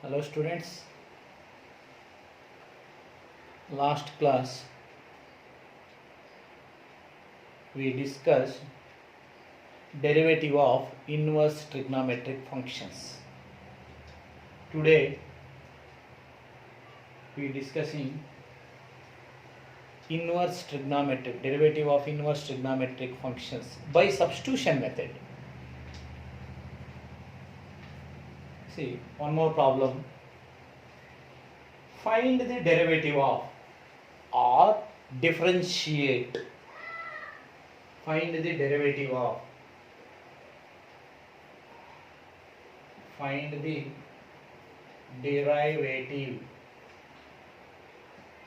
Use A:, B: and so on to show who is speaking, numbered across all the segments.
A: Hello students, last class we discussed derivative of inverse trigonometric functions. Today we discussing derivative of inverse trigonometric functions by substitution method. See, one more problem. Find the derivative of or differentiate. Find the derivative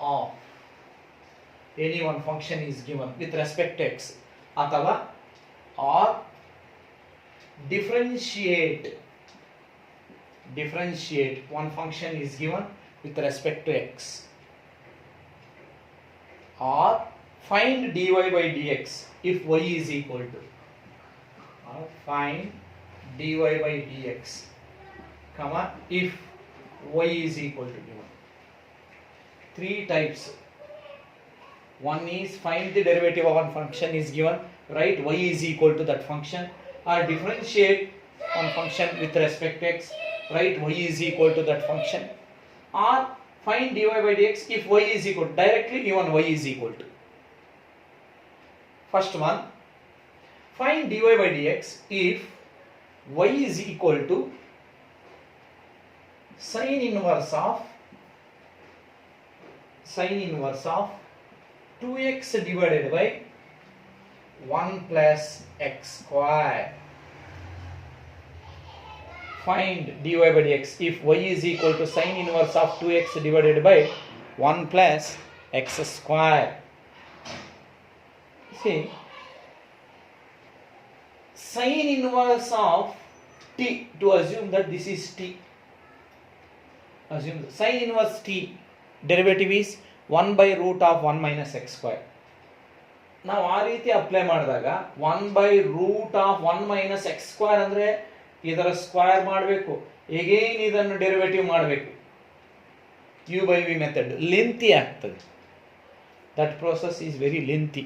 A: of any one function is given with respect to x ಅಥವಾ or differentiate one function is given with respect to x, or find dy by dx if y is equal to, or find dy by dx comma if y is equal to given. Three types. One is find the derivative of one function is given, write y is equal to that function, or differentiate one function with respect to x, write y is equal to that function, or find dy by dx if y is equal to, directly given y is equal to. First one, find dy by dx if y is equal to sine inverse of 2x divided by 1 plus x square. Find dy by dx if y is equal to sine inverse of 2x divided by 1 plus x square. See, sine inverse of t, to assume that this is t, assume the sine inverse t derivative is 1 by root of 1 minus x square. ನಾವು ಆ ರೀತಿ apply ಮಾಡಿದಾಗ 1 by root of 1 minus x square ಅಂದರೆ ಇದರ square ಮಾಡಬೇಕು, again ಇದನ್ನು derivative ಮಾಡಬೇಕು, u by v method lengthy ಆಗ್ತದೆ. That process is very lengthy.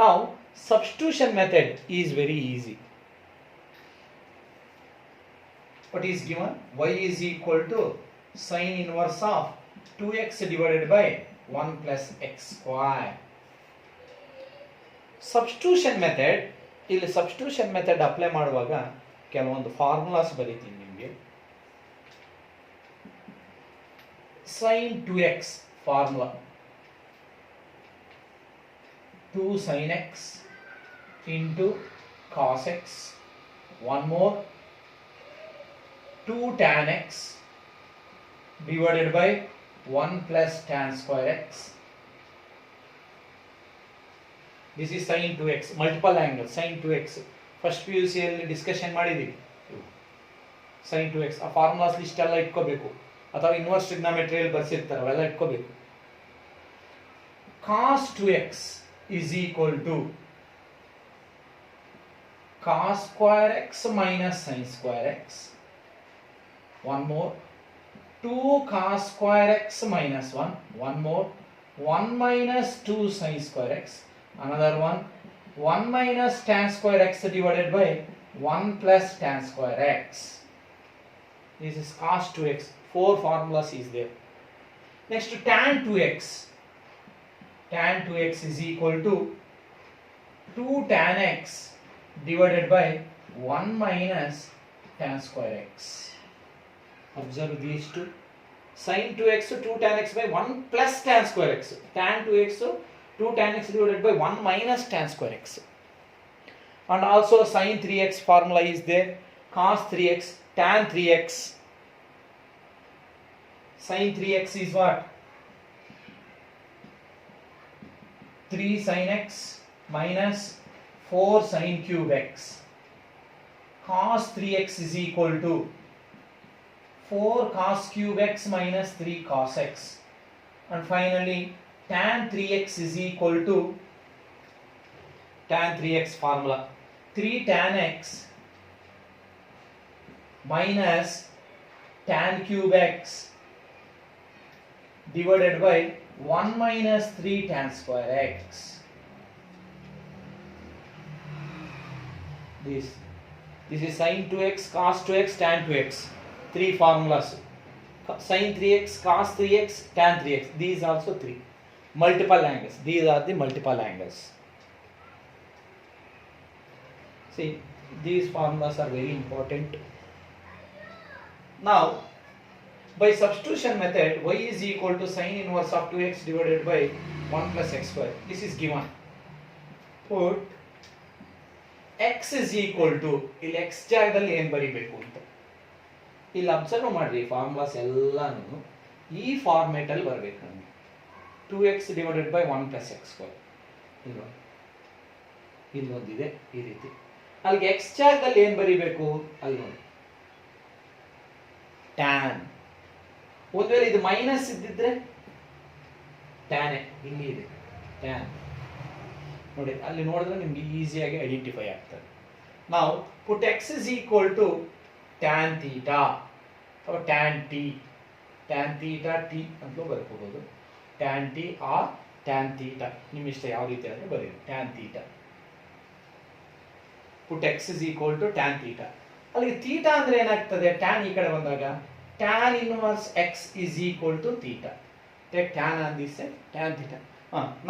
A: Now substitution method is very easy. What is given? Y is equal to sine inverse of 2x divided by 1 plus x square. Substitution method, ಇಲ್ಲಿ substitution method apply ಮಾಡುವಾಗ ಕೆಲವೊಂದು formulas ಬರೀತೀನಿ ನಿಮಗೆ. sin 2x formula 2 sin x into cos x, one more 2 tan x divided by 1 plus tan square x. This is sin 2x, multiple angles sin 2x. First PUC ಅಲ್ಲಿ discussion ಮಾಡಿದ್ದೀವಿ. sin 2x ಆ formulas list ಎಲ್ಲ ಇಟ್ಕೋಬೇಕು, ಅಥವಾ inverse ಟ್ರಿಗ್ನೋಮೆಟ್ರಿಯಲ್ಲಿ ಬರ್ಸಿರ್ತಾರೆ ಅವೆಲ್ಲ ಇಟ್ಕೋಬೇಕು. cos 2x is equal to cos square x minus sin square x. One more 2 cos square x minus 1. One more 1 minus 2 sin square x. Another one 1 minus tan square x divided by 1 plus tan square x. This is cos 2x. Four formulas is there. Next, tan 2x. Tan 2x is equal to 2 tan x divided by 1 minus tan square x. Observe these two. Sin 2x 2 tan x by 1 plus tan square x. Tan 2x 2 tan x divided by 1 minus tan square x. And also sin 3x formula is there. Cos 3x, tan 3x. Sin 3x is what? 3 sin x minus 4 sin cube x. Cos 3x is equal to 4 cos cube x minus 3 cos x. And finally tan 3x is equal to tan 3x formula 3 tan x minus tan cube x divided by 1 minus 3 tan square x. This is sin 2x, cos 2x, tan 2x. Three formulas. Sin 3x, cos 3x, tan 3x. These also three. Multiple angles. These are the multiple angles. See, these formulas are very important. Now, by substitution method, y is equal to sin inverse of 2x divided by 1 plus x square. This is given. Put x is equal to, ಇಲ್ಲಿ x ಜಾಗದಲ್ಲಿ ಏನು ಬರಿಬೇಕು ಅಂತ ಇಲ್ಲಿ observe ಮಾಡ್ರಿ, formulas ಎಲ್ಲಾನು ಈ format ಅಲ್ಲಿ ಬರಬೇಕು ನಮಗೆ. 2x divided by 1 plus x square ಇಲ್ಲೊಂದಿದೆ ಈ ರೀತಿ. ಅಲ್ಲಿಗೆ x ಜಾಗದಲ್ಲಿ ಏನು ಬರಿಬೇಕು ಅಲ್ಲಿ ನೋಡಿ, ಟ್ಯಾನ್. ಒಂದು ವೇಳೆ ಇದು ಮೈನಸ್ ಇದ್ದಿದ್ರೆ ಟ್ಯಾನ್ ಇಲ್ಲಿ ಇದೆ, ಟ್ಯಾನ್ ನೋಡಿ ಅಲ್ಲಿ ನೋಡಿದ್ರೆ ನಿಮ್ಗೆ ಈಸಿಯಾಗಿ ಐಡೆಂಟಿಫೈ ಆಗ್ತದೆ. ನಾವು put x is equal to tan theta ಅಥವಾ tan T, tan theta T ಅಂತಲೂ ಬರ್ಕೋಬಹುದು, tan T or tan theta, ನಿಮ್ಮ ಇಷ್ಟ ಯಾವ ರೀತಿ ಅಂದರೆ ಬರೀರಿ, tan theta. Put x is equal to tan theta. ಅಲ್ಲಿಗೆ ಥೀಟಾ ಅಂದ್ರೆ ಏನಾಗ್ತದೆ, ಟ್ಯಾನ್ ಈ ಕಡೆ ಬಂದಾಗ tan inverse x is equal to theta. Take tan on this side, tan theta.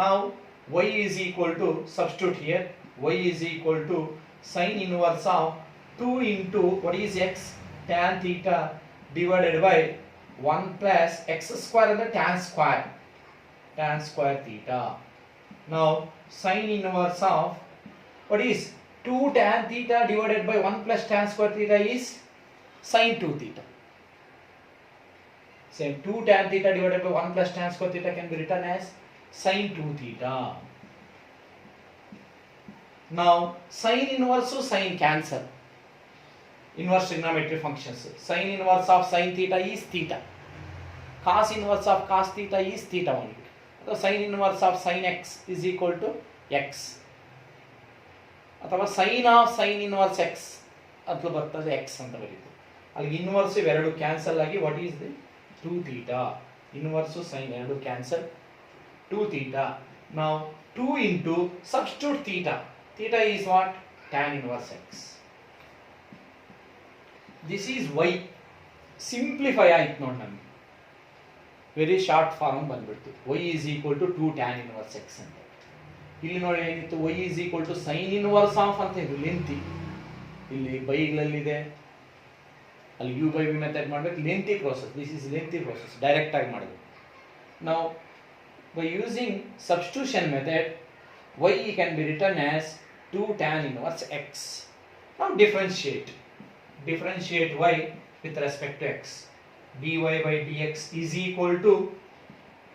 A: ನಾವು y is equal to, substitute here, y is equal to sin inverse of 2 into what is x, tan theta divided by 1 plus x square and the tan square theta. Now sin inverse of what is 2 tan theta divided by 1 plus tan square theta is sin 2 theta. Same 2 tan theta divided by 1 plus tan square theta can be written as sin 2 theta. Now sin inverse to sin cancel. Inverse trigonometry functions. Sin inverse of sin theta is theta. Cos inverse of cos theta is theta only. So sin inverse of sin x is equal to x. ಅಥವಾ sin of sin inverse x ಅಂತ ಬರ್ತದೆ, x ಅಂತ ಬರೀತೀವಿ. ಅಲ್ಲಿ inverse ಇವೆರಡು cancel ಆಗಿ what is the 2 theta. Inverse sin ಎರಡು cancel, 2 theta. Now 2 into substitute theta. Theta is what? Tan inverse x. This is y. Simplify ಆಯ್ತು ನೋಡಿ ನಮಗೆ, ವೆರಿ ಶಾರ್ಟ್ ಫಾರ್ಮ್ ಬಂದ್ಬಿಡ್ತು. y is equal to 2 tan inverse x ಅಂತ. ಇಲ್ಲಿ ನೋಡಿ ಏನಿತ್ತು, y is equal to sin inverse of ಅಂತ ಇದು ಲೆಂತಿ, ಇಲ್ಲಿ ಬೈಗಳಲ್ಲಿದೆ, ಅಲ್ಲಿ u by v ಮೆಥಡ್ ಮಾಡಬೇಕು, lengthy process. This is lengthy process, direct ಆಗಿ ಮಾಡಬೇಕು. ನಾವು by using substitution method, y can be written as 2 tan inverse x. Now differentiate y with respect to x. dy by dx is equal to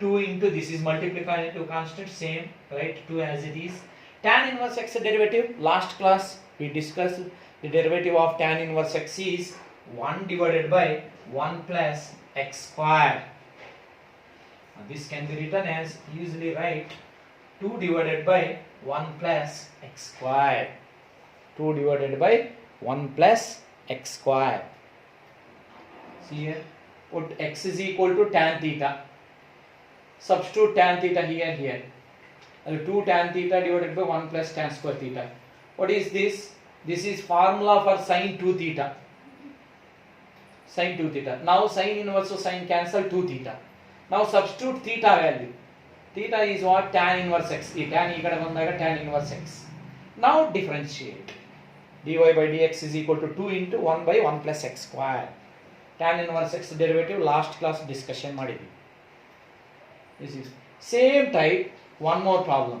A: 2 into, this is multiplication into constant, same, right, 2 as it is. Tan inverse x derivative, last class we discussed the derivative of tan inverse x is 1 divided by 1 plus x square. This can be written as, usually write 2 divided by 1 plus x square. 2 divided by 1 plus x square. See here, put x is equal to tan theta. Substitute tan theta here. 2 tan theta divided by 1 plus tan square theta. What is this? This is formula for sin 2 theta. Sin 2 theta. Now sin inverse to sin cancel 2 theta. Now substitute theta value. Theta is what? Tan inverse x. Tan ಈ ಕಡೆ ಬಂದಾಗ tan inverse x. Now differentiate. dy by dx is equal to 2 into 1 by 1 plus x square. Tan inverse x derivative last class discussion ಮಾಡಿದ್ವಿ. This is same type. One more problem.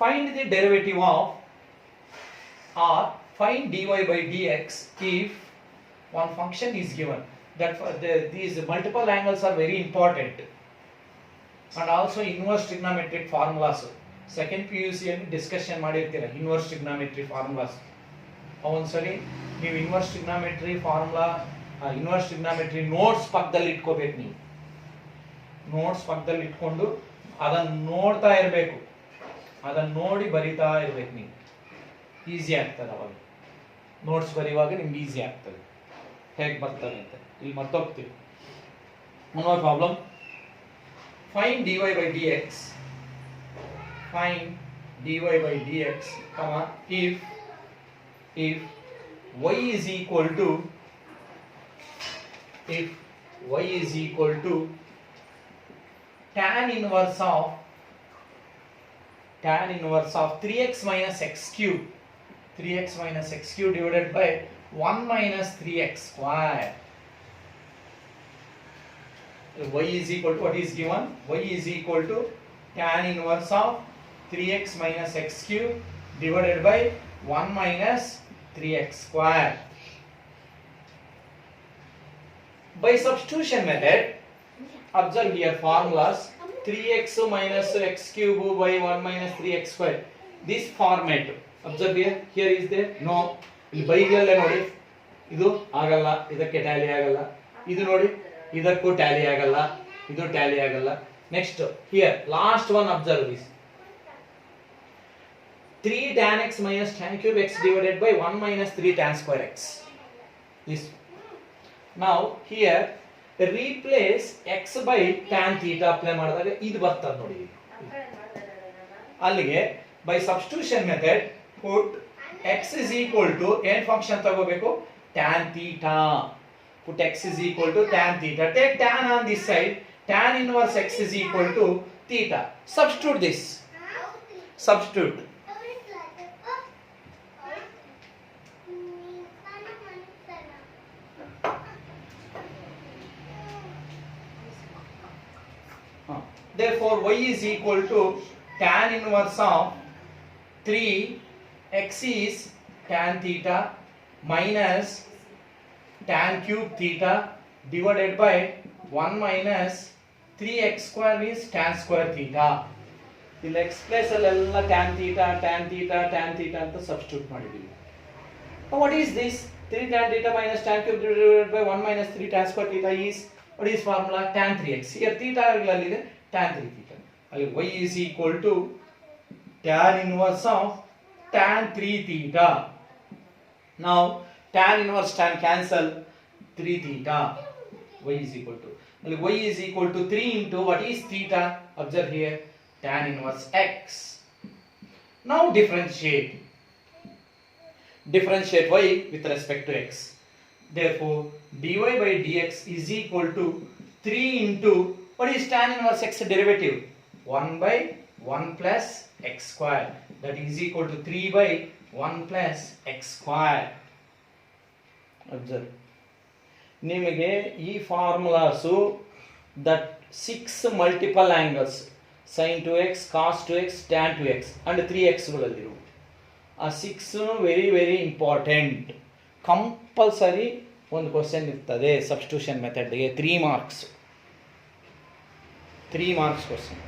A: Find the derivative of, or find dy by dx if one function is given. That these multiple angles are very important, and also inverse trigonometric formulas. Second PUC ಅಲ್ಲಿ discussion ಮಾಡಿರ್ತೀರ inverse trigonometry formulas. ಒಂದ್ಸಲಿ ನೀವು inverse trigonometry formula, inverse trigonometry notes ಪಕ್ಕದಲ್ಲಿ ಇಟ್ಕೋಬೇಕು. ನೀವು notes ಪಕ್ಕದಲ್ಲಿ ಇಟ್ಕೊಂಡು ಅದನ್ನು ನೋಡ್ತಾ ಇರಬೇಕು, ಅದನ್ನು ನೋಡಿ ಬರಿತಾ ಇರಬೇಕು. ನೀವು ಈಸಿ ಆಗ್ತದೆ, ಅವಾಗ ನೋಟ್ಸ್ ಬರೆಯುವಾಗ ನಿಮ್ಗೆ ಈಸಿ ಆಗ್ತದೆ. ಹೇಗೆ ಬರ್ತದೆ ಅಂತ ಇಲ್ಲಿ ಮರ್ತೋಗ್ತೀವಿ. One problem. Find dy by dx. Find dy by dx, comma, if y is equal to tan inverse of 3x minus x cube divided by 1 minus 3x square. Y is equal to what is given? Y is equal to tan inverse of 3x minus x cube divided by 1 minus 3x square. By substitution method, observe here formulas 3x minus x cube by 1 minus 3x square. This format, observe here is there no. ಇಲ್ಲಿ ಬೈಗಲ್ಲೇ ನೋಡಿ, ಇದು ಆಗಲ್ಲ, ಇದಕ್ಕೆ Tally ಆಗಲ್ಲ, ಇದು ನೋಡಿ ಇದಕ್ಕೂ Tally ಆಗಲ್ಲ, ಇದು ಟ್ಯಾಲಿ ಆಗಲ್ಲ. Next here last one observe this 3 tan x minus tan cube x divided by 1 minus 3 tan square x. This now here replace x by tan theta apply ಮಾಡಿದಾಗ ಇದು ಬರ್ತದೆ ನೋಡಿ. ಅಲ್ಲಿಗೆ by substitution method put x is equal to ಏನ್ function ತಗೋಬೇಕು tan theta. Put x is equal to tan theta. Take tan on this side. Tan inverse x is equal to theta. Substitute this. Substitute. Therefore y is equal to tan inverse of 3 x is tan theta minus tan cube theta divided by 1 minus 3x square is tan square theta. ಇಲ್ಲಿ x place ಅಲ್ಲೆಲ್ಲ tan theta ಅಂತ substitute ಮಾಡಿದ್ದೀವಿ. What is this? 3 tan theta minus tan cube divided by 1 minus 3 tan square theta is what is formula? Tan 3x. Here theta ಅಲ್ಲಿದೆ tan 3 theta. ಅಲ್ಲಿ y is equal to tan inverse of tan 3 theta. Now tan inverse tan cancel 3 theta. Y is equal to y is equal to 3 into what is theta? Observe here tan inverse x. Now differentiate y with respect to x. Therefore dy by dx is equal to 3 into what is tan inverse x derivative? 1 by 1 plus x square, that is equal to 3 by 1 plus x square. Observe. ನಿಮಗೆ ಈ formulas that 6 multiple angles sin 2x cos 2x tan 2x and 3x ಗಳಲ್ಲಿರು ಆ 6 very very important. Compulsory ಒಂದು question ಇರ್ತದೆ substitution ಮೆಥಡ್ಗೆ 3 marks question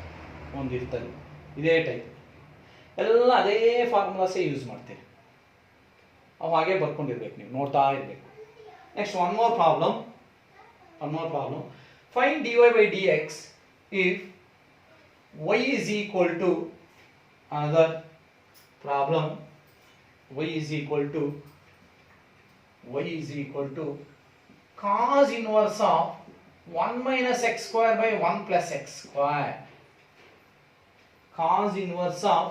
A: ಒಂದು ಇರ್ತದೆ. ಇದೇ type ಎಲ್ಲ ಅದೇ ಫಾರ್ಮುಲಾಸೇ ಯೂಸ್ ಮಾಡ್ತೀರಿ. ಅವು ಹಾಗೆ ಬರ್ಕೊಂಡಿರ್ಬೇಕು, ನೀವು ನೋಡ್ತಾ ಇರಬೇಕು. Next, one more problem. Find dy by dx if y is equal to another problem. Y is equal to cos inverse of 1 minus x square by 1 plus x square. Cos inverse of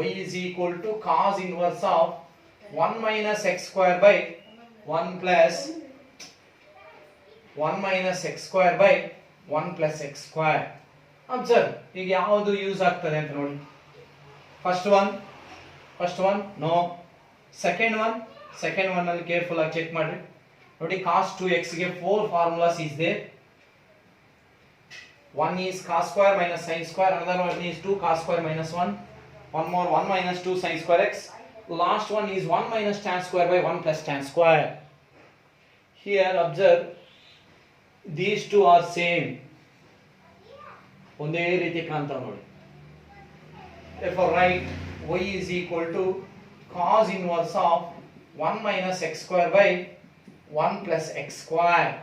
A: y is equal to cos inverse of 1 minus x square by 1 minus x square by 1 plus x square. Observe, ಈಗ ಯಾವುದು use ಆಗ್ತದೆ ಅಂತ ನೋಡಿ. First one no. Second one ಅಲ್ಲಿ careful ಆಗಿ check ಮಾಡಿ ನೋಡಿ. cos 2x ಗೆ 4 formulas is there. one is cos square minus sin square, another one is 2 cos square minus 1, one more 1 minus 2 sin square x, last one is 1 minus tan square by 1 plus tan square. Here observe, these two are same, ಒಂದೇ ರೀತಿ ಕಾಣ್ತಾವೆ ನೋಡಿ. Therefore write y is equal to cos inverse of 1 minus x square by 1 plus x square.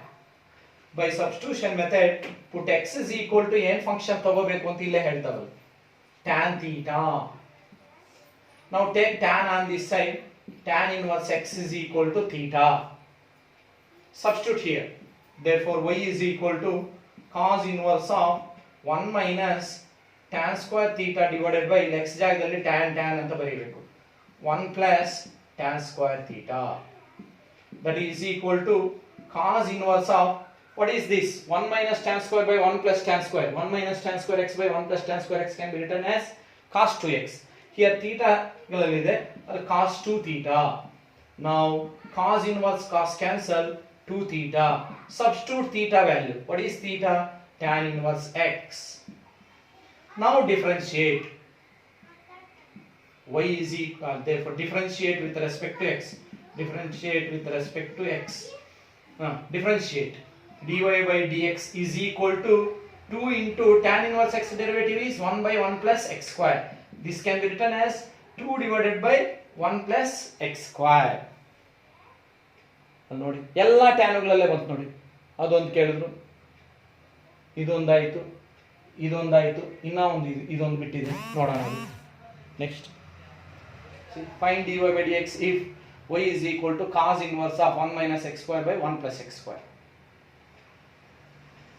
A: By substitution method put x is equal to ಏನ್ function ತಗೋಬೇಕು ಅಂತ ಇಲ್ಲೇ ಹೇಳ್ತಾವೆ tan theta. Now take tan on this side, tan inverse x is equal to theta. Substitute here. Therefore, y is equal to cos inverse of 1 minus tan square theta divided by x ಜಾಗದಲ್ಲಿ tan ಅಂತ ಬರೀಬೇಕು. 1 plus tan square theta. That is equal to cos inverse of, what is this? 1 minus tan square by 1 plus tan square. 1 minus tan square x by 1 plus tan square x can be written as cos 2x. Here theta ಗಳಲ್ಲಿದೆ, ಅದು cos 2 theta. Now cos inverse cos cancel, 2 theta. Substitute theta value. What is theta? Tan inverse x. Now differentiate. Y is equal, therefore differentiate with respect to x. Differentiate with respect to x. Differentiate. Dy by dx is equal to 2 into tan inverse x derivative is 1 by 1 plus x square. This can be written as 2 divided by 1 plus x square. ನೋಡಿ ಎಲ್ಲ ಟ್ಯಾನುಗಳಲ್ಲೇ ಬಂತು ನೋಡಿ. ಅದೊಂದು ಕೇಳಿದ್ರು, ಇದೊಂದಾಯಿತು, ಇದೊಂದಾಯಿತು, ಇನ್ನೂ ಒಂದು ಇದೊಂದು ಬಿಟ್ಟಿದೆ, ನೋಡೋಣ. Next find dy by dx if y is equal to cos inverse of 1 minus x square by 1 plus x square.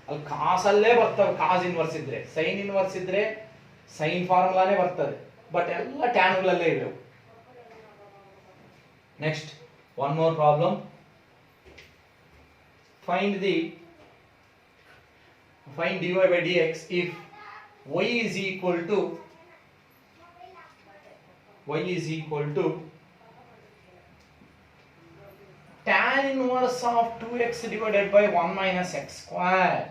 A: ಅಲ್ಲಿ ಕಾಸ್ ಅಲ್ಲೇ ಬರ್ತವೆ. ಕಾಸ್ ಇನ್ವರ್ಸ್ ಇದ್ರೆ, ಸೈನ್ ಇನ್ವರ್ಸ್ ಇದ್ರೆ ಸೈನ್ ಫಾರ್ಮುಲಾನೇ ಬರ್ತದೆ, ಬಟ್ ಎಲ್ಲ ಟ್ಯಾನುಗಳಲ್ಲೇ ಇವೆ. Next one more problem. find dy by dx if y is equal to tan inverse of 2x divided by 1 minus x square.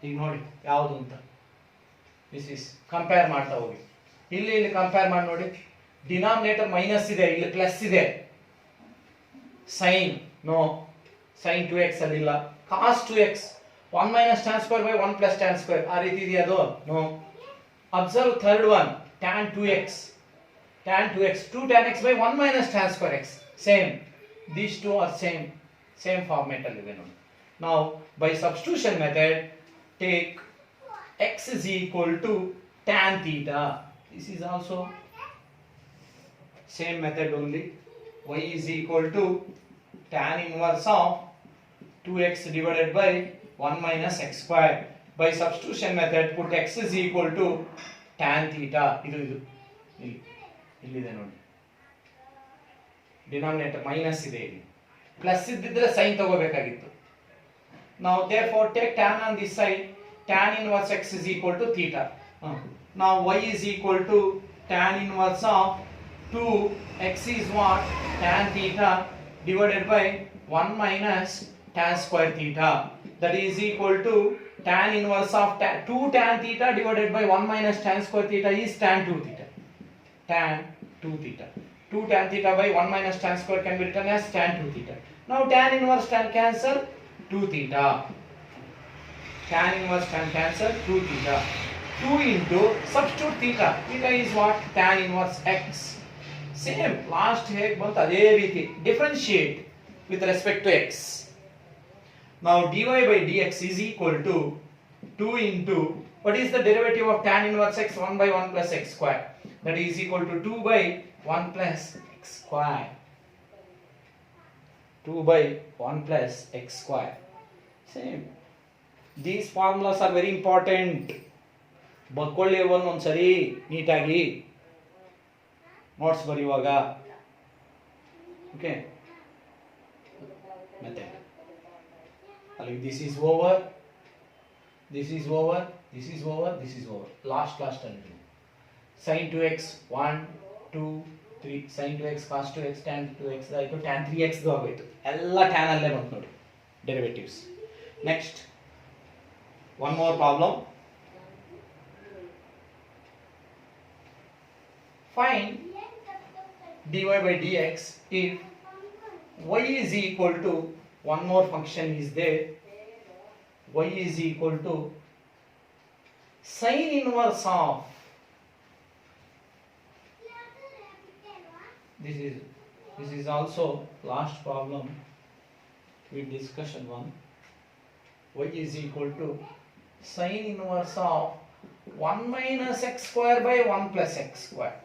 A: ಈಗ ನೋಡಿ ಯಾವುದು ಅಂತ. ದಿಸ್ ಇಸ್ ಕಂಪೇರ್ ಮಾಡ್ತಾ ಹೋಗಿ. ಇಲ್ಲಿ ಕಂಪೇರ್ ಮಾಡಿ ನೋಡಿ. ಡಿನಾಮಿನೇಟರ್ ಮೈನಸ್ ಇದೆ, ಇಲ್ಲಿ ಪ್ಲಸ್ ಇದೆ. ಸೈನ್ ನೋ, ಸೈನ್ 2x ಅಲ್ಲಿಲ್ಲ. cos 2x 1 minus tan square by 1 plus tan square ಆ ರೀತಿ ಇದೆಯಾ ಅದು? No. Observe third one, tan 2x. 2 tan x by 1 minus tan square x. Same. These two are same format allive ನೋಡಿ. Now by substitution method, take x is equal to tan theta. This is also same method only. Y is equal to tan inverse of 2x divided by 1 minus x square. By substitution method, put x is equal to tan theta. ಇದು ಇಲ್ಲಿದೆ ನೋಡಿ. Denominator minus ಇದೆ, ಇಲ್ಲಿ plus ಇದ್ದಿದ್ರೆ sign ತಗೋಬೇಕಾಗಿತ್ತು. Now therefore take tan on this side. Tan inverse x is equal to theta. Now y is equal to tan inverse of 2 x is what? Tan theta divided by 1 minus tan square theta. That is equal to tan inverse of 2 tan theta divided by 1 minus tan square theta is tan 2 theta. Tan 2 theta. 2 tan theta by 1 minus tan square can be written as tan 2 theta. Now tan inverse tan cancel, 2 theta. Tan inverse tan cancel, 2 theta. 2 into substitute theta. Theta is what? Tan inverse x. Same last ಹೇಗೆ ಬಂತು ಅದೇ ರೀತಿ differentiate with respect to x. Now dy by dx is equal to 2 into, what is the derivative of tan inverse x? 1 by 1 plus x square. That is equal to 2 by 1 plus x square. 2 by 1 plus x square. Same. These formulas are very important. ಬರ್ಕೊಳ್ಳಿ ಒಂದೊಂದ್ಸರಿ ನೀಟಾಗಿ notes ಬರೆಯುವಾಗ. Okay, ಮತ್ತೆ ಅಲ್ಲಿ this is over, this is over, this is over, this is over. Last ಅಲ್ಲಿ sin 2x 1 2 3 sin 2x cos 2x tan 2x ಆಯಿತು, tan 3x ಆಗೋಯ್ತು. ಎಲ್ಲ ಟ್ಯಾನ್ ಅಲ್ಲೇ ಬಂತು ನೋಡಿ derivatives. Next one more problem. Find dy by dx if y is equal to, one more function is there, y is equal to sin inverse of, this is also last problem with discussion one. Y is equal to sin inverse of 1 minus x square by 1 plus x square.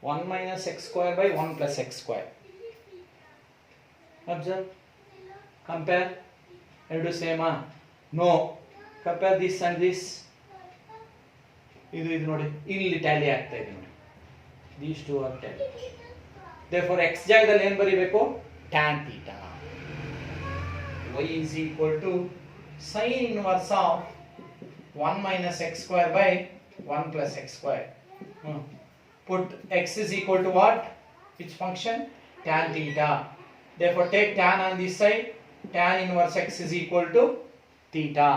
A: 1 minus x square by 1 plus x square. Observe. Compare. Every same? No. Compare this and this. ಇದು ನೋಡಿ ಇಲ್ಲಿ Tally ಆಗ್ತಾ ಇದೆ ನೋಡಿ. These two are tally. Therefore x ಜಾಗದಲ್ಲಿ ಏನು ಬರೀಬೇಕು? tan theta. Y is equal to sin inverse of 1 minus x square by 1 plus x square. Put x is equal to what? Which function? Tan theta. Therefore take tan on this side. Tan inverse x is equal to theta.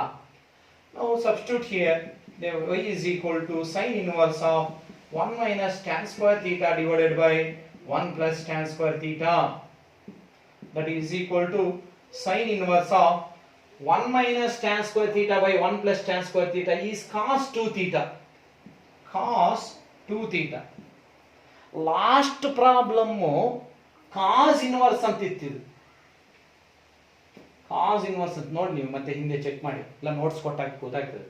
A: Now substitute here. Therefore y is equal to sin inverse of 1 minus tan square theta divided by 1 plus tan square theta. That is equal to sin inverse of 1 minus tan square theta by 1 plus tan square theta is cos 2 theta. Cos 2 theta. Last problem cos inverse ಅಂತ ಇತ್ತಿದ್ದು. Cos inverse ಅಂತ ನೋಡಿ ನೀವು ಮತ್ತೆ ಹಿಂದೆ check ಮಾಡಿ, ಇಲ್ಲ notes ಕೊಟ್ಟಾಗ ಗೊತ್ತಾಗ್ತದೆ.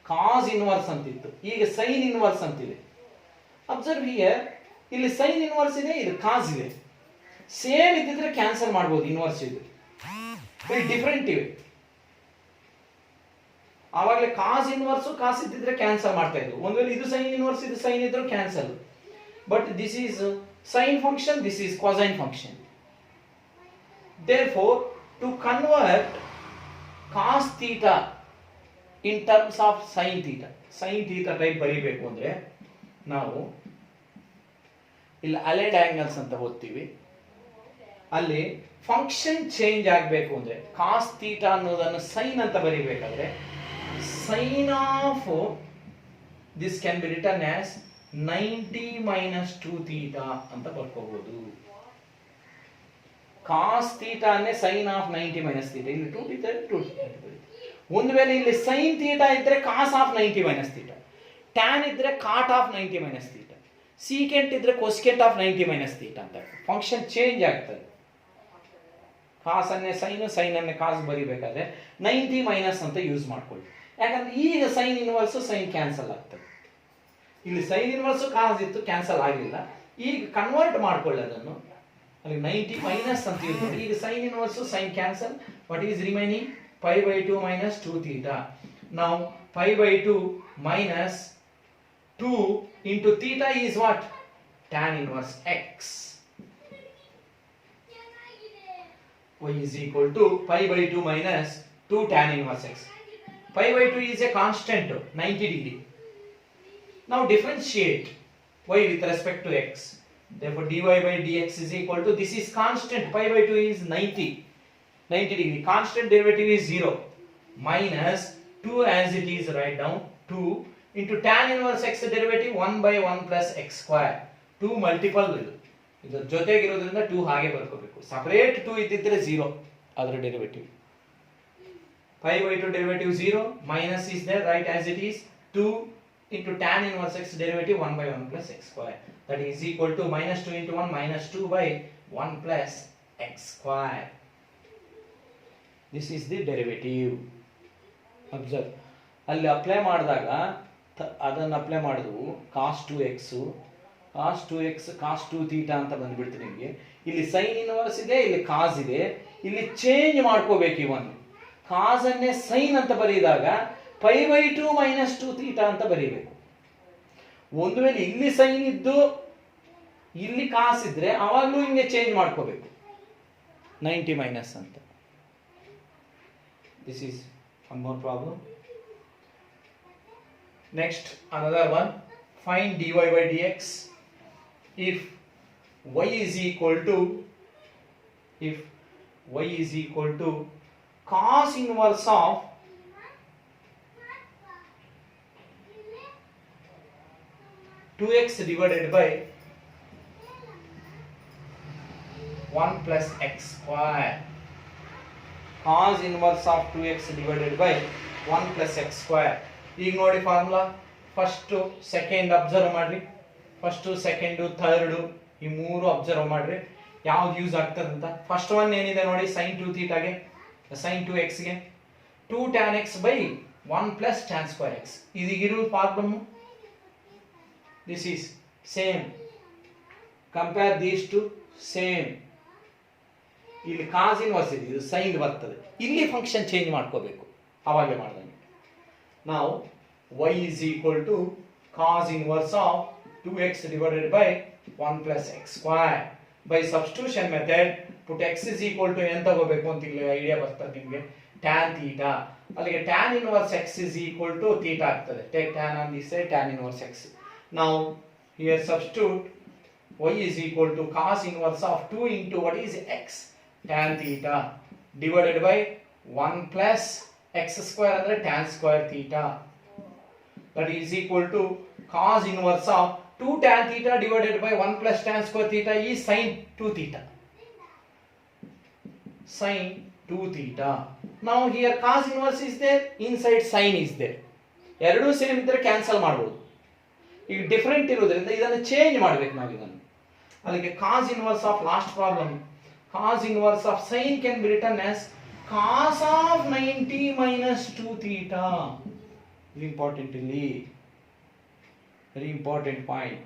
A: Cos inverse ಅಂತಿತ್ತು, ಈಗ sin inverse ಅಂತಿದೆ. ಅಬ್ಸರ್ವ್ ಹಿಯರ್, ಇಲ್ಲಿ sin inverse ಇದೆ, ಇದು cos ಇದೆ. ಸೇಮ್ ಇದ್ದಿದ್ರೆ ಕ್ಯಾನ್ಸಲ್ ಮಾಡಬಹುದು. ಇನ್ವರ್ಸ್ ಇದು ಡಿಫರೆಂಟ್ ಇವೆ. ಆವಾಗಲೇ ಕಾಸ್ ಇನ್ವರ್ಸ್ ಕಾಸ್ ಇದ್ದಿದ್ರೆ ಕ್ಯಾನ್ಸಲ್ ಮಾಡ್ತಾ ಇದ್ರು. ಒಂದು ವೇಳೆ ಇದು ಸೈನ್ ಇನ್ವರ್ಸ್ ಇದು ಸೈನ್ ಇದ್ರು cancel. But this is sine function, this is cosine function. Therefore to convert cos theta in terms of sine theta, sine theta type ಬರೀಬೇಕು ಅಂದ್ರೆ ನಾವು ಇಲ್ಲಿ ಅಲೈಡ್ ಆಂಗಲ್ಸ್ ಅಂತ ಓದ್ತೀವಿ. ಅಲ್ಲಿ ಫಂಕ್ಷನ್ ಚೇಂಜ್ ಆಗಬೇಕು ಅಂದ್ರೆ ಕಾಸ್ ಥೀಟಾ ಅನ್ನೋದನ್ನು ಸೈನ್ ಅಂತ ಬರೀಬೇಕಾದ್ರೆ sine of this can be written as 90 minus 2 theta ಅಂತ ಬರ್ಕೋಬಹುದು. ಕಾಸ್ ಥೀಟಾ ಅನ್ನೇ ಸೈನ್ ಆಫ್ 90 minus theta. ಇಲ್ಲಿ 2 theta 2 theta. ಒಂದು ವೇಳೆ ಇಲ್ಲಿ ಸೈನ್ ಥೀಟಾ ಇದ್ರೆ cos of 90 minus theta, tan ಇದ್ರೆ cot of 90 minus theta, secant ಇದ್ರೆ ಕೊಸ್ಕೆಂಟ್ ಆಫ್ 90 minus theta ಅಂತ ಫಂಕ್ಷನ್ ಚೇಂಜ್ ಆಗ್ತದೆ. ಕಾಸ್ ಅನ್ನೇ ಸೈನ್, ಸೈನ್ ಅನ್ನೇ ಕಾಸ್ ಬರಿಬೇಕಾದ್ರೆ 90 ಮೈನಸ್ ಅಂತ ಯೂಸ್ ಮಾಡ್ಕೊಳ್ಳಿ. ಯಾಕಂದ್ರೆ ಈಗ ಸೈನ್ ಇನ್ವರ್ಸ್ ಸೈನ್ ಕ್ಯಾನ್ಸಲ್ ಆಗ್ತದೆ. ಇಲ್ಲಿ ಸೈನ್ ಇನ್ವರ್ಸ್ ಕಾಸ್ ಇತ್ತು, ಕ್ಯಾನ್ಸಲ್ ಆಗಲಿಲ್ಲ. ಈಗ ಕನ್ವರ್ಟ್ ಮಾಡ್ಕೊಳ್ಳಿ ಅದನ್ನು, ಅಲ್ಲಿ 90 ಮೈನಸ್ ಅಂತ ಯೂಸ್ ಮಾಡಿ. ಈಗ sine inverse sine cancel. What is remaining? pi by 2 minus 2 theta. Now pi by 2 minus 2 into theta is what? Tan inverse x. Y is equal to pi by 2 minus 2 tan inverse x. Pi by 2 is a constant, 90 degree. Now differentiate y with respect to x. Therefore dy by dx is equal to, this is constant, pi by 2 is 90 degree, constant derivative is 0, minus 2 as it is, write down 2 into tan inverse x derivative 1 by 1 plus x square. 2 multiple ಇದರ ಜೊತೆಗಿರೋದ್ರಿಂದ 2 ಹಾಗೆ ಬರ್ಕೋಬೇಕು. Separate 2 ಇದ್ದಿದ್ರೆ 0 ಅದರ derivative. pi by 2 derivative 0, minus is there, right as it is, 2 into tan inverse x derivative 1 by 1 plus x square. That is equal to minus 2 into 1 minus 2 by 1 plus x square. This is the derivative. Observe. ಅಲ್ಲಿ apply ಮಾಡಿದಾಗ ಅದನ್ನು apply ಮಾಡಿದ್ವು cos 2x cos 2x cos 2 theta ಅಂತ ಬಂದ್ಬಿಡ್ತು ನಿಮಗೆ. ಇಲ್ಲಿ sine inverse ಇದೆ, ಇಲ್ಲಿ ಕಾಸ್ ಇದೆ. ಇಲ್ಲಿ ಚೇಂಜ್ ಮಾಡ್ಕೋಬೇಕು. ಇವನು ಕಾಸ್ ಅನ್ನೇ ಸೈನ್ ಅಂತ ಬರೆದಾಗ pi by 2 minus 2 theta ಅಂತ ಬರೀಬೇಕು. ಒಂದು ವೇಳೆ ಇಲ್ಲಿ ಸೈನ್ ಇದ್ದು ಇಲ್ಲಿ ಕಾಸ್ ಇದ್ರೆ ಅವಾಗಲೂ ಹಿಂಗೆ ಚೇಂಜ್ ಮಾಡ್ಕೋಬೇಕು, 90 ಮೈನಸ್ ಅಂತ. This is one more problem. Next, another one. Find dy by dx if y is equal to cos inverse of 2x divided by 1 plus x square. Cos inverse of 2x divided by 1 plus x square. ಈಗ ನೋಡಿ formula, first second observe ಮಾಡ್ರಿ, first second third ಈ ಮೂರು observe ಮಾಡ್ರಿ ಯಾವ್ದು use ಆಗ್ತದೆ ಅಂತ. First one ಏನಿದೆ ನೋಡಿ, sin 2 ಥೀಟಾಗೆ sin 2xಗೆ 2 tan x by 1 plus tan square x. ಇದೀಗಿರೋ problem, this is same compare these to same. ಇಲ್ಲಿ ಕಾಸ್ ಇನ್ವರ್ಸ್ ಇದೆ, ಇದು ಸೈನ್ ಬರ್ತದೆ. ಇಲ್ಲಿ ಫಂಕ್ಷನ್ ಚೇಂಜ್ ಮಾಡ್ಕೋಬೇಕು, ಅವಾಗೆ ಮಾಡ್ದಂಗೆ. ನಾವು y is equal to cos inverse of 2x divided by 1 plus x square. By substitution method, put x is equal to ಏನು ತಗೋಬೇಕು ಅಂತ ಇಲ್ಲಿ ಐಡಿಯಾ ಬರ್ತದೆ ನಿಮಗೆ, tan theta. ಅಲ್ಲಿಗೆ tan inverse x is equal to theta ಆಗ್ತದೆ. Take tan on this side, tan inverse x. Now here substitute y is equal to cos inverse of 2 into what is x, tan theta, divided by 1 plus x square ಅಂದ್ರೆ tan square theta. That is equal to cos inverse of 2 tan theta divided by 1 plus tan square theta is sin 2 theta. Sin 2 theta. Now here cos inverse is there, inside sin is there. ಎರಡೂ same ಇದ್ದರೆ cancel ಮಾಡಬಹುದು. ಈಗ different ಇರೋದ್ರಿಂದ ಇದನ್ನು change ಮಾಡಬೇಕು ನಾವು ಇದನ್ನು. ಅಲ್ಲಿಗೆ cos inverse of last problem, cos inverse of sin can be written as cos of 90 minus 2 theta. Very important ಇಲ್ಲಿ, ವೆರಿ ಇಂಪಾರ್ಟೆಂಟ್ ಪಾಯಿಂಟ್.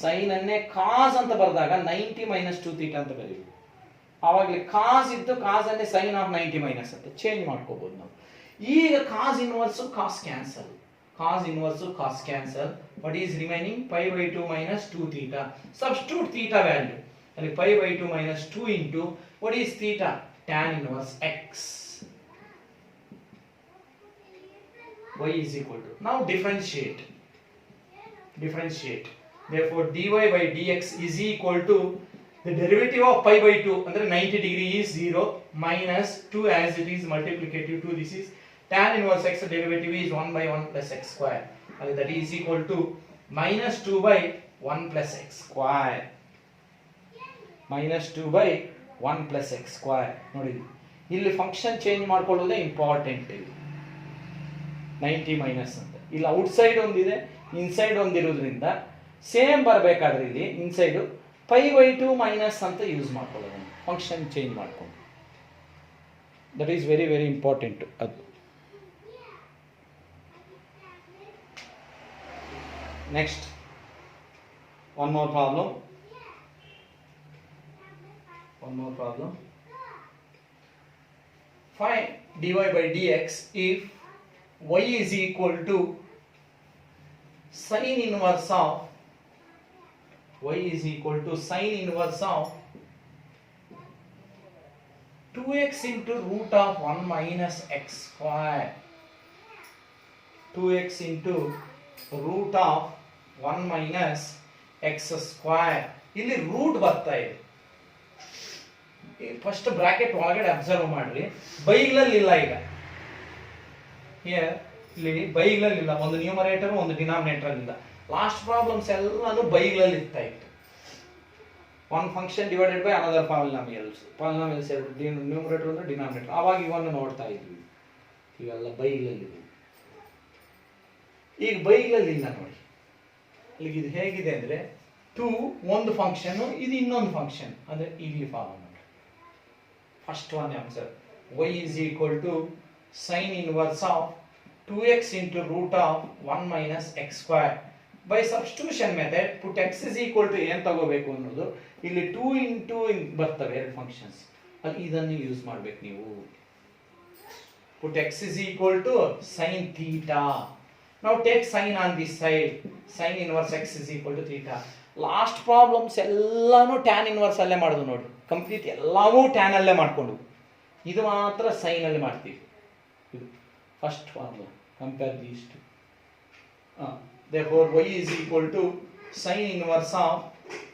A: ಸೈನ್ ಅನ್ನೇ ಕಾಸ್ ಅಂತ ಬರೆದಾಗ 90 ಮೈನಸ್ 2 ಥೀಟಾ ಅಂತ ಬರೀಬೇಕು. ಆವಾಗಲೇ ಕಾಸ್ ಇದ್ದು ಕಾಸ್ ಅನ್ನೇ ಸೈನ್ ಆಫ್ 90 ಮೈನಸ್ ಅಂತ ಚೇಂಜ್ ಮಾಡ್ಕೋಬಹುದು ನಾವು. ಈಗ cos inverse cos cancel, cos inverse cos cancel. What is remaining? Pi by 2 minus 2 theta. Substitute theta value. ಅಲ್ಲಿ pi by 2 minus 2 into what is theta? Tan inverse x. y is equal to, now differentiate. Therefore dy by dx is equal to the derivative of pi by 2 under 90 degree is 0 minus 2 as it is multiplicative 2. This is tan inverse x derivative is 1 by 1 plus x square. That is equal to minus 2 by 1 plus x square. Minus 2 by 1 plus x square. ನೋಡಿ ಇಲ್ಲಿ function change ಮಾಡ್ಕೊಳ್ಳೋದೇ important. 90 minus ಅಂತ ಇಲ್ಲಿ outside ಒಂದಿದೆ, inside ಒಂದಿರೋದ್ರಿಂದ same ಬರಬೇಕಾದ್ರೆ ಇಲ್ಲಿ inside pi by 2 minus ಅಂತ ಯೂಸ್ ಮಾಡ್ಕೊಳ್ಳೋದು, ಫಂಕ್ಷನ್ ಚೇಂಜ್ ಮಾಡ್ಕೊಂಡು. That is very very important. ಅದು next one more problem. Find dy by dx if y is equal to sin inverse of 2x into root of 1 minus x square. 2x into root of 1 minus x square. ಇಲ್ಲಿ root ಬರ್ತಾ ಇದೆ. First bracket ಒಳಗಡೆ observe ಮಾಡ್ರಿ, ಬೈಗ್ಲಲ್ಲಿಲ್ಲ. ಈಗ ಇಲ್ಲಿ ಬೈಗ್ಲಲ್ಲಿಲ್ಲ, ಒಂದು numerator ಒಂದು denominator ಇಲ್ಲ. ಲಾಸ್ಟ್ ಪ್ರಾಬ್ಲಮ್ಸ್ ಎಲ್ಲಾನು ಬೈಗ್ಲಲ್ಲಿ ಇರ್ತಾ ಇತ್ತು. One function divided by another polynomials numerator ಅಂದ್ರೆ ಡಿನಾಮಿನೇಟರ್. ಆವಾಗ ಇವನ್ನು ನೋಡ್ತಾ ಇದ್ವಿ, ಇವೆಲ್ಲ ಬೈಗ್ಲಲ್ಲಿ. ಈಗ ಬೈಗ್ಲಲ್ಲಿಲ್ಲ ನೋಡಿ. ಈಗ ಇದು ಹೇಗಿದೆ ಅಂದ್ರೆ 2 ಒಂದು ಫಂಕ್ಷನ್, ಇದು ಇನ್ನೊಂದು ಫಂಕ್ಷನ್, ಅಂದ್ರೆ ಇಲ್ಲಿ ಫಾಲೋ ಮಾಡಿ. First one answer, y is equal to sin inverse of 2x into root of 1 minus x square. By substitution method put x is equal to ಏನು ತಗೋಬೇಕು ಅನ್ನೋದು, ಇಲ್ಲಿ 2 into ಬರ್ತವೆ ಎರಡು ಫಂಕ್ಷನ್ಸ್, ಅದು ಇದನ್ನು ಯೂಸ್ ಮಾಡ್ಬೇಕು ನೀವು. put x is equal to sin theta. Now take sin on this side, sin inverse x is equal to theta. Last problems ಎಲ್ಲಾನು ಟ್ಯಾನ್ ಇನ್ವರ್ಸ್ ಅಲ್ಲೇ ಮಾಡೋದು ನೋಡಿ, ಕಂಪ್ಲೀಟ್ ಎಲ್ಲವೂ ಟ್ಯಾನ್ ಅಲ್ಲೇ ಮಾಡ್ಕೊಂಡು, ಇದು ಮಾತ್ರ ಸೈನ್ ಅಲ್ಲಿ ಮಾಡ್ತೀವಿ. ಇದು first problem, compare these to. therefore y is equal to sin inverse of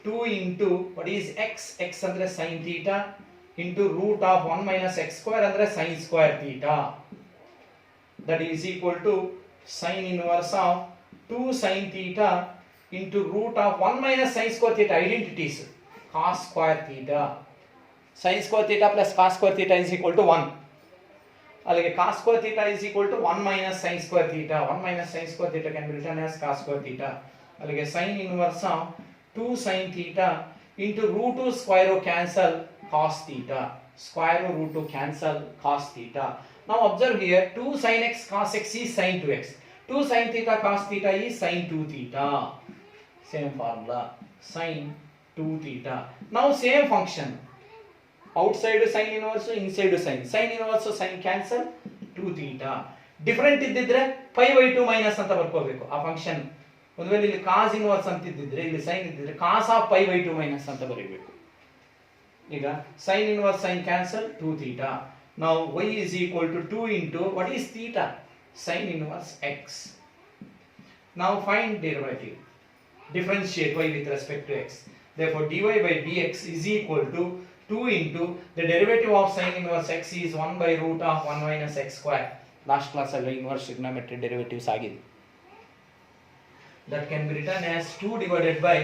A: 2 into what is x, x ಅಂದ್ರೆ sin theta, into root of 1 minus x square ಅಂದ್ರೆ sin square theta. that is equal to sin inverse of 2 sin theta into root of 1 minus sin square theta. Identities, cos square theta, sin square theta plus cos square theta is equal to 1. ಅಲ್ಲಿಗೆ cos square theta is equal to 1 minus sin square theta. 1 minus sin square theta can be written as cos square theta. ಅಲ್ಲಿಗೆ sin inverse of 2 sin theta into root 2 square root cancel cos theta. Square root 2 cancel cos theta. Now observe here, 2 sin x cos x is sin 2x. 2 sin theta cos theta is sin 2 theta. Same formula, sin 2 theta. Now same function. Outside sin inverse, inside sin. Sin inverse, sin cancel, 2 theta. Different ಇದ್ದಿದ್ರೆ pi by 2 minus ಅಂತ ಬರ್ಕೋಬೇಕು ಆ function. ಒಂದು ವೇಳೆ ಇಲ್ಲಿ cos inverse ಅಂತ ಇದ್ದಿದ್ರೆ, ಇಲ್ಲಿ sine ಇದ್ದಿದ್ರೆ cos of pi by 2 minus ಅಂತ ಬರೀಬೇಕು. ಈಗ sine inverse sine cancel 2 theta. Now y is equal to 2 into what is theta? Sin inverse x. Now find derivative. Differentiate y with respect to x. Therefore dy by dx is equal to 2 into the derivative of sin inverse x is 1 by root of 1 minus x square. Last class allo inverse trigonometric derivatives agide. That can be written as 2 divided by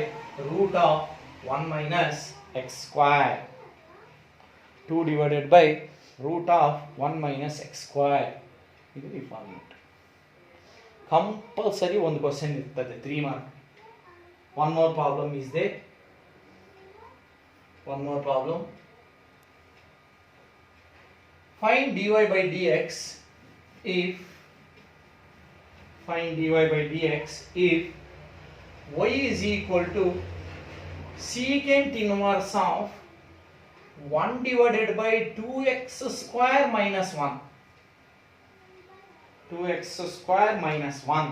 A: root of 1 minus x square. 2 divided by root of 1 minus x square. ಇದು ಈ format. Compulsory ಒಂದು question ಇರ್ತದೆ 3 mark. One more problem is there. One more problem. Find dy by dx if y is equal to secant inverse of 1 divided by 2x square minus 1. 2x square minus 1.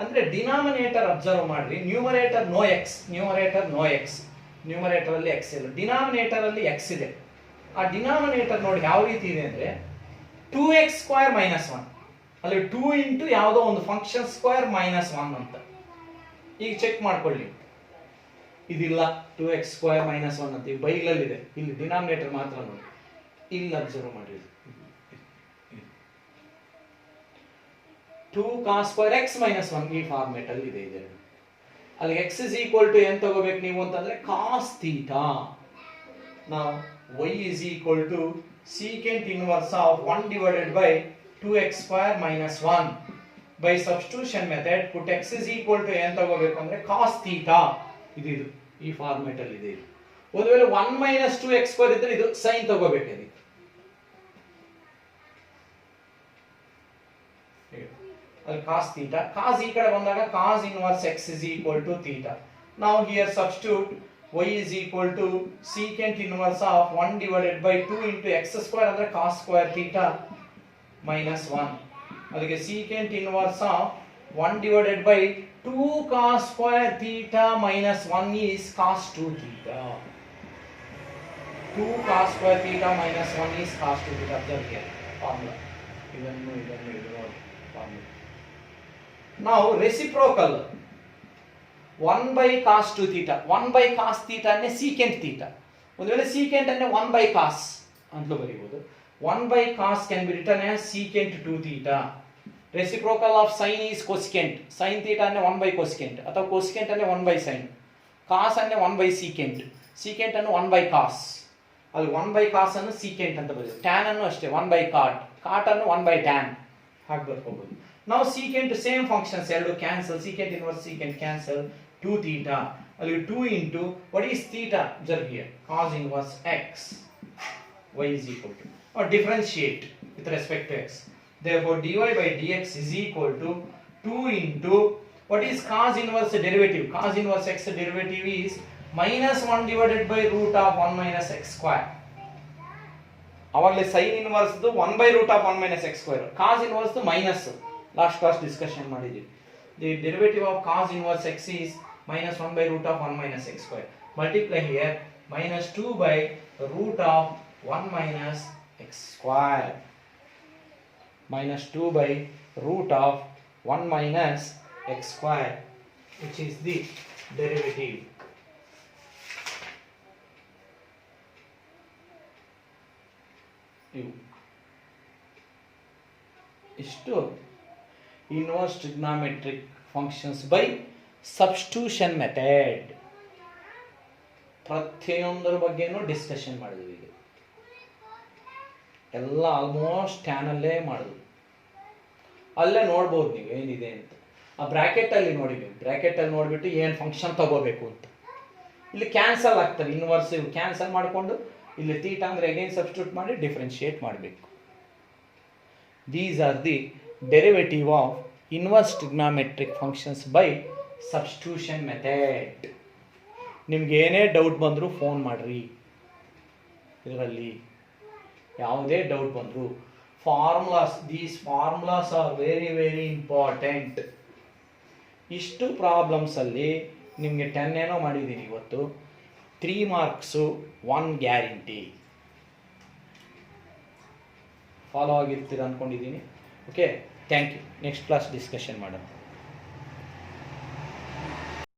A: ಅಂದ್ರೆ denominator observe ಮಾಡ್ರಿ. Numerator no X, numerator ಅಲ್ಲಿ X ಇಲ್ಲ, denominator ಅಲ್ಲಿ X ಇದೆ. ಆ denominator ನೋಡಿ ಯಾವ ರೀತಿ ಇದೆ ಅಂದ್ರೆ 2x ಸ್ಕ್ವೇರ್ ಮೈನಸ್ 1, ಅಲ್ಲಿ 2 ಇಂಟು ಯಾವುದೋ ಒಂದು ಫಂಕ್ಷನ್ ಸ್ಕ್ವೇರ್ ಮೈನಸ್ 1 ಅಂತ. ಈಗ ಚೆಕ್ ಮಾಡ್ಕೊಳ್ಳಿ, ಇದಿಲ್ಲ 2x ಸ್ಕ್ವೇರ್ ಮೈನಸ್ 1 ಅಂತ ಬೈಲಲ್ಲಿದೆ, ಇಲ್ಲಿ ಡಿನಾಮಿನೇಟರ್ ಮಾತ್ರ ನೋಡಿ. ಇಲ್ಲಿ ಅಬ್ಸರ್ವ್ ಮಾಡಿ 2 cos square x minus 1 ಈ ಫಾರ್ಮ್ಯಾಟ್ ಅಲ್ಲಿ ಇದೆ. ಅಲ್ಲಿ x is equal to ಏನು ತಗೋಬೇಕು ನೀವು ಅಂತಂದ್ರೆ cos theta. Now y is equal to secant inverse of 1 divided by 2x square minus 1. By substitution method put x is equal to ಏನು ತಗೋಬೇಕು ಅಂದ್ರೆ cos theta. ಇದು ಈ ಫಾರ್ಮ್ಯಾಟ್ ಅಲ್ಲಿ ಇದೆ. ಒಂದು ವೇಳೆ 1 minus 2x square ಇದ್ರೆ ಇದು sin ತಗೋಬೇಕು. Cos theta, cos ಈ ಕಡೆ ಬಂದಾಗ cos inverse x is equal to theta. Now here substitute y is equal to secant inverse of 1 divided by 2 into x square ಅಂದ್ರೆ cos square theta minus 1. ಅದಕ್ಕೆ secant inverse of 1 divided by 2 cos square theta minus 1 is cos 2 theta. 2 cos square theta minus 1 is cos 2 theta. Observe here formula. ಇದನ್ನು ನೋಡಿ formula. Now reciprocal 1 by cos 2 theta, 1 by cos theta ಅನ್ನೇ secant theta. ಒಂದು ವೇಳೆ secant ಅನ್ನೇ 1 by cos ಅಂತಲೂ ಬರೀಬಹುದು. 1 by cos can be written as secant 2 theta. Reciprocal of sin is cosecant. Sin theta ಅನ್ನೇ 1 by cosecant ಅಥವಾ cosecant ಅನ್ನೇ 1 by sin. Cos ಅನ್ನೇ 1 by secant. Secant ಅನ್ನು 1 by cos. ಅಲ್ಲಿ 1 by cos ಅನ್ನು secant ಅಂತ ಬರೆಯೋದು. tan ಅನ್ನು ಅಷ್ಟೇ 1 by cot. cot ಅನ್ನು 1 by tan ಹಾಗೆ ಬರ್ಕೋಬಹುದು. Now secant same functions ಎರಡು cancel, secant inverse secant cancel 2 theta. ಅಲ್ಲಿ 2 into what is theta? Observe here cos inverse x. Y is equal to or differentiate with respect to x. Therefore dy by dx is equal to 2 into what is cos inverse derivative? Cos inverse x derivative is minus 1 divided by root of 1 minus x square. ಅವಾಗಲೇ sin inverse 1 by root of 1 minus x square. Cos inverse minus last class discussion ಮಾಡಿದ್ವಿ. The derivative of cos inverse x is minus 1 by root of 1 minus x square. Multiply here minus 2 by root of 1 minus x square. Minus 2 by root of 1 minus x square, which is the derivative. ಇಷ್ಟು inverse trigonometric functions by substitution method. ಪ್ರತಿಯೊಂದರ ಬಗ್ಗೆನೂ discussion ಮಾಡಿದ್ವಿ. ಈಗ ಎಲ್ಲ almost tan ಅಲ್ಲೇ ಮಾಡಿದ್ವಿ. ಅಲ್ಲೇ ನೋಡ್ಬೋದು ನೀವು ಏನಿದೆ ಅಂತ. ಆ ಬ್ರಾಕೆಟ್ ಅಲ್ಲಿ ನೋಡಿ, ನೀವು ಬ್ರಾಕೆಟ್ ಅಲ್ಲಿ ನೋಡ್ಬಿಟ್ಟು ಏನು ಫಂಕ್ಷನ್ ತಗೋಬೇಕು ಅಂತ. ಇಲ್ಲಿ ಕ್ಯಾನ್ಸಲ್ ಆಗ್ತದೆ, ಇನ್ವರ್ಸ್ ಕ್ಯಾನ್ಸಲ್ ಮಾಡಿಕೊಂಡು ಇಲ್ಲಿ ಥೀಟಾ ಅಂದ್ರೆ ಅಗೈನ್ ಸಬ್ಸ್ಟಿಟ್ಯೂಟ್ ಮಾಡಿ ಡಿಫರೆನ್ಶಿಯೇಟ್ ಮಾಡಬೇಕು. These are the derivative of inverse trigonometric functions by substitution method. ನಿಮ್ಗೆ ಏನೇ ಡೌಟ್ ಬಂದರೂ ಫೋನ್ ಮಾಡಿರಿ. ಇದರಲ್ಲಿ ಯಾವುದೇ ಡೌಟ್ ಬಂದರೂ these formulas are very very important. ಇಷ್ಟು ಪ್ರಾಬ್ಲಮ್ಸಲ್ಲಿ ನಿಮಗೆ 10 ಏನೋ ಮಾಡಿದ್ದೀನಿ ಇವತ್ತು. 3 ಮಾರ್ಕ್ಸು 1 ಗ್ಯಾರಂಟಿ. ಫಾಲೋ ಆಗಿರ್ತೀರ ಅಂದ್ಕೊಂಡಿದ್ದೀನಿ. Okay, thank you. Next class discussion ಮಾಡೋಣ.